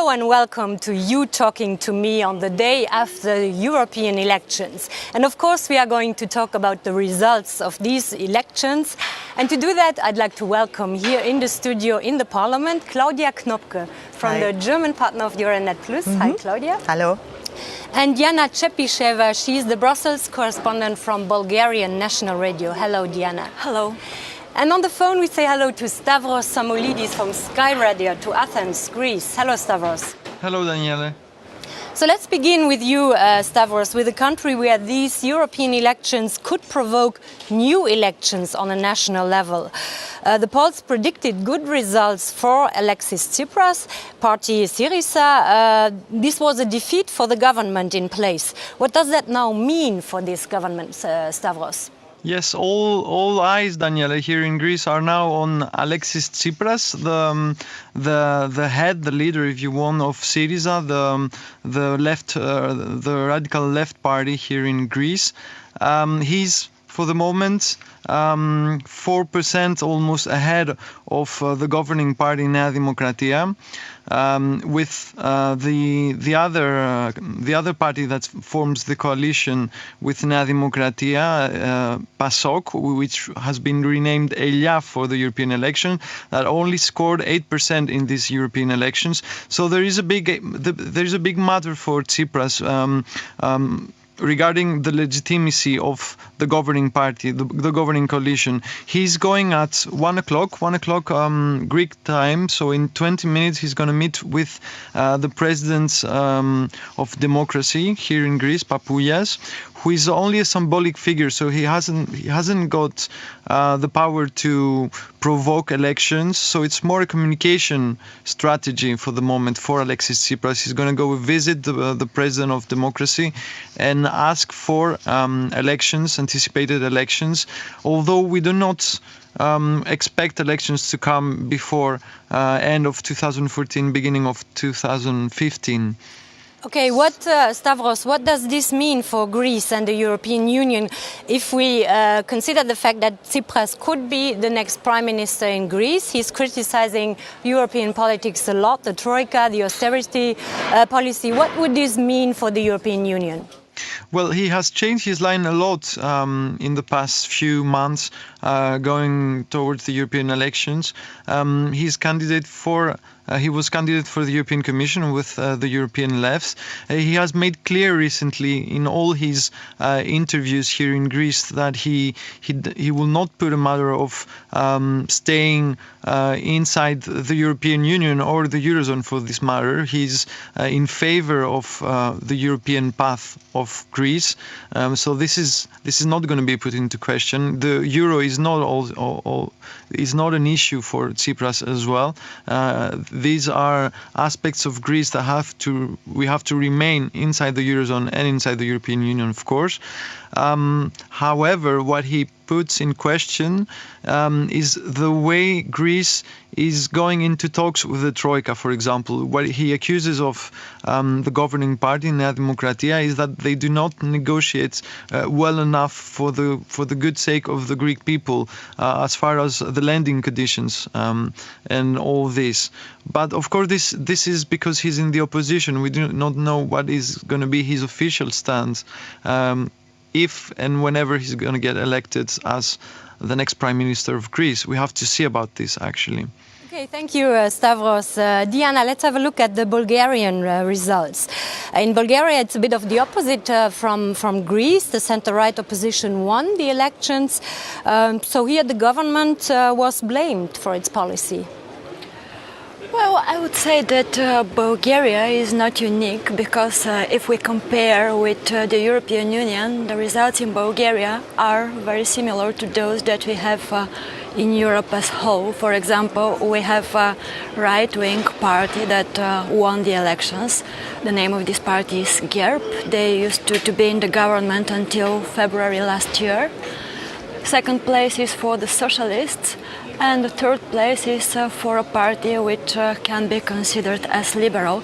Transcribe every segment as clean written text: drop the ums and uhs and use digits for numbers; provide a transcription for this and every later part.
Hello and welcome to You Talking to Me on the day after the European elections. And of course we are going to talk about the results of these elections. And to do that I'd like to welcome here in the studio in the Parliament Claudia Knoppe from the German partner of Euranet Plus. Hi Claudia. Hello. And Diana Chepisheva, she is the Brussels correspondent from Bulgarian National Radio. Hello Diana. Hello. And on the phone we say hello to Stavros Samouilides from Skaï Radio to Athens, Greece. Hello Stavros. Hello Daniele. So let's begin with you, Stavros, with a country where these European elections could provoke new elections on a national level. The polls predicted good results for Alexis Tsipras, party Syriza. This was a defeat for the government in place. What does that now mean for this government, Stavros? Yes, all eyes, Daniela, here in Greece are now on Alexis Tsipras, the head, the leader, if you want, of Syriza, the radical left party here in Greece. He's for the moment 4% almost ahead of the governing party Nea Demokratia, with the other party that forms the coalition with Nea Demokratia, PASOK, which has been renamed Elia for the European election, that only scored 8% in these European elections. So there is a big matter for Tsipras. Regarding the legitimacy of the governing party, the governing coalition. He's going at 1 o'clock Greek time, so in 20 minutes he's going to meet with the president of democracy here in Greece, Papoulias, who is only a symbolic figure, so he hasn't got the power to provoke elections, so it's more a communication strategy for the moment for Alexis Tsipras. He's going to go visit the president of democracy and ask for anticipated elections, although we do not expect elections to come before end of 2014, beginning of 2015. Okay, Stavros, what does this mean for Greece and the European Union if we consider the fact that Tsipras could be the next prime minister in Greece? He's criticizing European politics a lot, the Troika, the austerity policy. What would this mean for the European Union? Well, he has changed his line a lot in the past few months, going towards the European elections. He was candidate for the European Commission with the European lefts. He has made clear recently in all his interviews here in Greece that he will not put a matter of staying inside the European Union or the Eurozone for this matter. He's in favor of the European path of Greece. So this is not going to be put into question. The euro is not an issue for Tsipras as well. These are aspects of Greece that we have to remain inside the Eurozone and inside the European Union, of course. However, what he puts in question is the way Greece is going into talks with the Troika, for example. What he accuses of the governing party, Nea Demokratia, is that they do not negotiate well enough for the good sake of the Greek people as far as the lending conditions and all this. But of course this is because he's in the opposition. We do not know what is going to be his official stance if and whenever he's going to get elected as the next Prime Minister of Greece. We have to see about this, actually. Okay, thank you, Stavros. Diana, let's have a look at the Bulgarian results. In Bulgaria, it's a bit of the opposite from Greece. The center-right opposition won the elections. So here the government was blamed for its policy. Well, I would say that Bulgaria is not unique because if we compare with the European Union, the results in Bulgaria are very similar to those that we have in Europe as a whole. For example, we have a right-wing party that won the elections. The name of this party is GERB. They used to be in the government until February last year. Second place is for the socialists. And the third place is for a party which can be considered as liberal.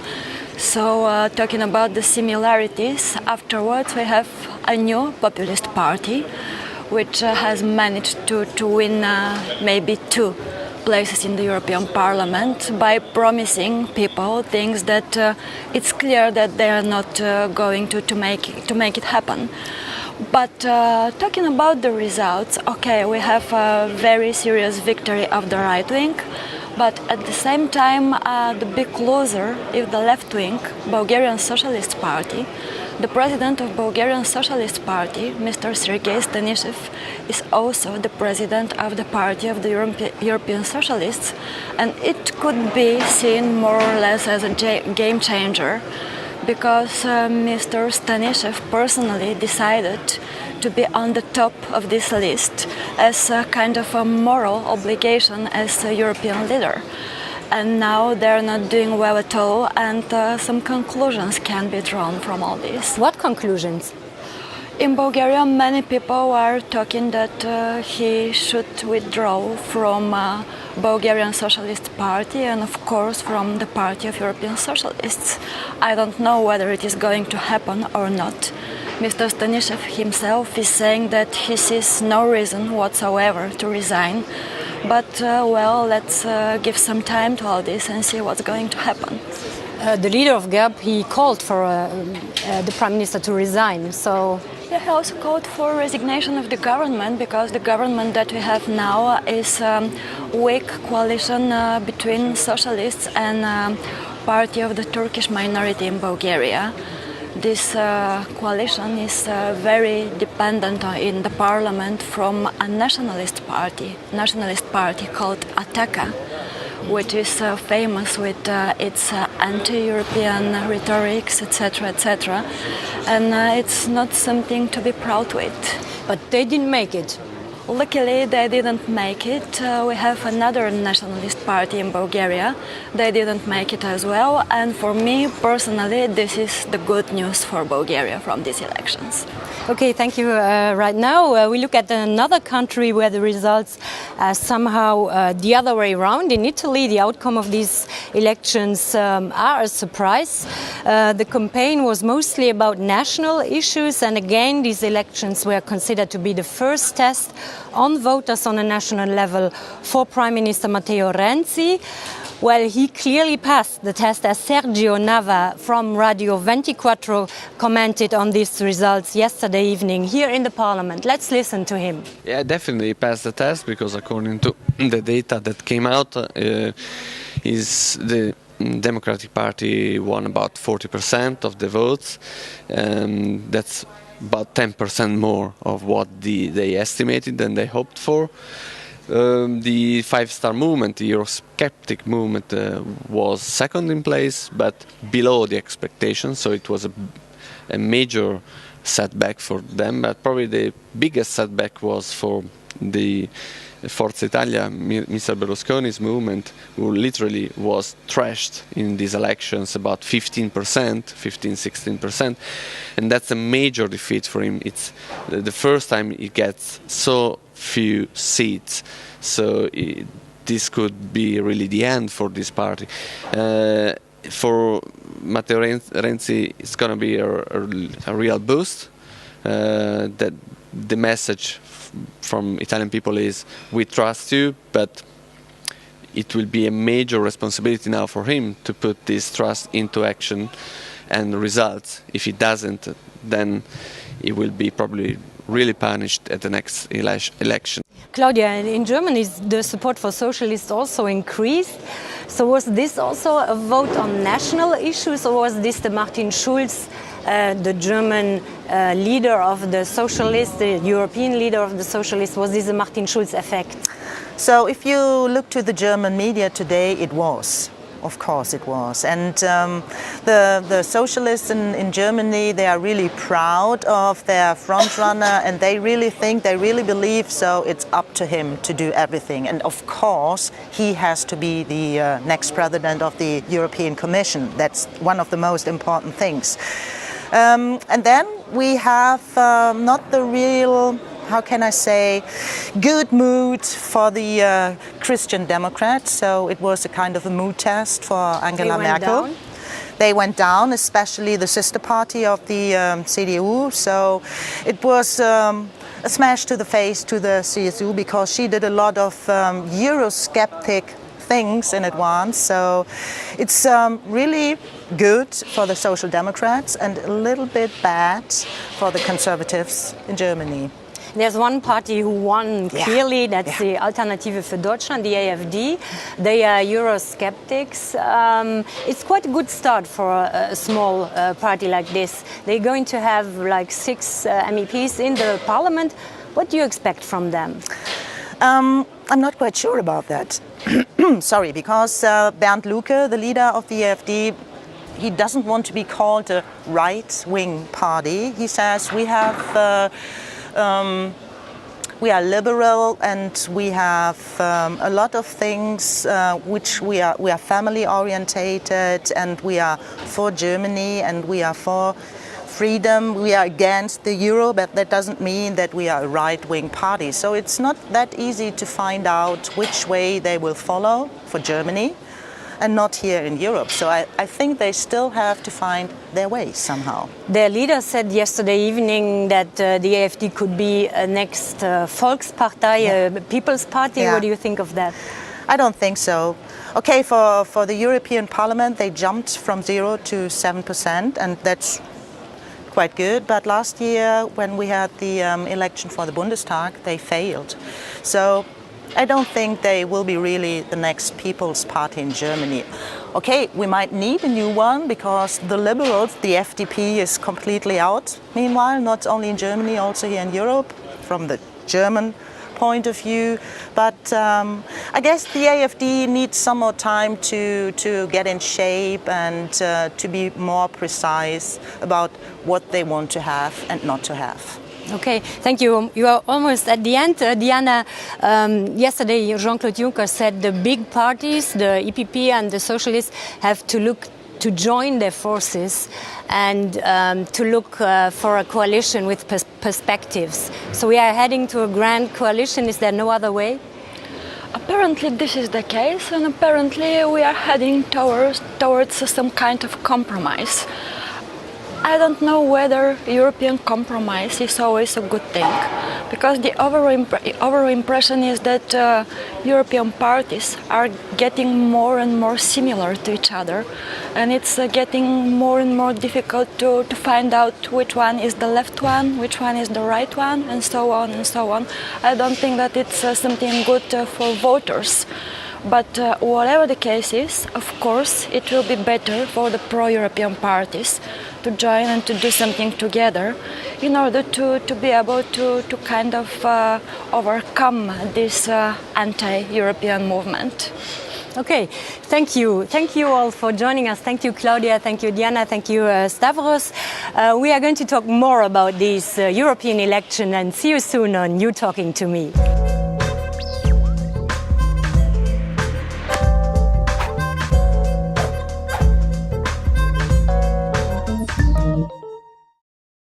So talking about the similarities, afterwards we have a new populist party which has managed to win maybe two places in the European Parliament by promising people things that it's clear that they are not going to make it happen. But talking about the results, okay, we have a very serious victory of the right wing, but at the same time, the big loser is the left wing, Bulgarian Socialist Party. The president of Bulgarian Socialist Party, Mr. Sergei Stanishev, is also the president of the Party of the European Socialists, and it could be seen more or less as a game changer, because Mr. Stanishev personally decided to be on the top of this list as a kind of a moral obligation as a European leader. And now they're not doing well at all, and some conclusions can be drawn from all this. What conclusions? In Bulgaria, many people are talking that he should withdraw from Bulgarian Socialist Party and of course from the Party of European Socialists. I don't know whether it is going to happen or not. Mr. Stanishev himself is saying that he sees no reason whatsoever to resign. But well, let's give some time to all this and see what's going to happen. The leader of GERB, he called for the Prime Minister to resign, so... Yeah, he also called for resignation of the government, because the government that we have now is a weak coalition between socialists and party of the Turkish minority in Bulgaria. This coalition is very dependent in the parliament from a nationalist party called Ataka, which is famous with its anti-European rhetorics, etc., etc. And it's not something to be proud with. But they didn't make it. Luckily, they didn't make it. We have another nationalist party in Bulgaria. They didn't make it as well. And for me, personally, this is the good news for Bulgaria from these elections. Okay, thank you. Right now, we look at another country where the results are somehow the other way around. In Italy, the outcome of these elections are a surprise. The campaign was mostly about national issues, and again, these elections were considered to be the first test on voters on a national level for Prime Minister Matteo Renzi. Well, he clearly passed the test, as Sergio Nava from Radio 24 commented on these results yesterday evening here in the Parliament. Let's listen to him. Yeah, definitely passed the test, because according to the data that came out, is the Democratic Party won about 40% of the votes. That's about 10% more of what they estimated and they hoped for. The five-star movement, the Eurosceptic movement, was second in place, but below the expectations, so it was a major setback for them. But probably the biggest setback was for the Forza Italia, Mr. Berlusconi's movement, who literally was trashed in these elections, about 15-16%, and that's a major defeat for him. It's the first time he gets so few seats, so this could be really the end for this party. For Matteo Renzi, it's going to be a real boost. That the message from Italian people is, we trust you, but it will be a major responsibility now for him to put this trust into action and results. If he doesn't, then he will be probably really punished at the next election. Claudia, in Germany, the support for socialists also increased. So was this also a vote on national issues, or was this the Martin Schulz, the German leader of the socialists, the European leader of the socialists? Was this a Martin Schulz effect? So if you look to the German media today, it was. Of course it was. And the socialists in Germany, they are really proud of their frontrunner, and they really think, they really believe, so it's up to him to do everything. And of course, he has to be the next president of the European Commission. That's one of the most important things. And then we have not the real, how can I say, good mood for the Christian Democrats. So it was a kind of a mood test for Angela Merkel. They went down, especially the sister party of the CDU. So it was smash to the face to the CSU, because she did a lot of Eurosceptic things in advance. So it's really good for the Social Democrats and a little bit bad for the Conservatives in Germany. There's one party who won clearly, that's the Alternative für Deutschland, the AfD. They are Eurosceptics. It's quite a good start for a small party like this. They're going to have like 6 MEPs in the parliament. What do you expect from them? I'm not quite sure about that. Sorry, because Bernd Lucke, the leader of the AfD, he doesn't want to be called a right-wing party. He says we have we are liberal and we have a lot of things which we are family orientated, and we are for Germany and we are for freedom. We are against the euro, but that doesn't mean that we are a right-wing party. So it's not that easy to find out which way they will follow for Germany and not here in Europe. So I think they still have to find their way somehow. Their leader said yesterday evening that the AfD could be a next Volkspartei, a People's Party. Yeah. What do you think of that? I don't think so. Okay, for the European Parliament, they jumped from 0 to 7%, and that's quite good. But last year, when we had the election for the Bundestag, they failed. So I don't think they will be really the next People's Party in Germany. Okay, we might need a new one because the Liberals, the FDP, is completely out. Meanwhile, not only in Germany, also here in Europe, from the German point of view. But I guess the AfD needs some more time to get in shape and to be more precise about what they want to have and not to have. Okay, thank you. You are almost at the end. Diana, yesterday Jean-Claude Juncker said the big parties, the EPP and the Socialists, have to look to join their forces and to look for a coalition with perspectives. So we are heading to a grand coalition. Is there no other way? Apparently this is the case, and apparently we are heading towards some kind of compromise. I don't know whether European compromise is always a good thing, because the overall impression is that European parties are getting more and more similar to each other, and it's getting more and more difficult to find out which one is the left one, which one is the right one, and so on and so on. I don't think that it's something good for voters. But whatever the case is, of course, it will be better for the pro-European parties to join and to do something together in order to be able to kind of overcome this anti-European movement. Okay, thank you. Thank you all for joining us. Thank you, Claudia. Thank you, Diana. Thank you, Stavros. We are going to talk more about this European election, and see you soon on You Talking to Me.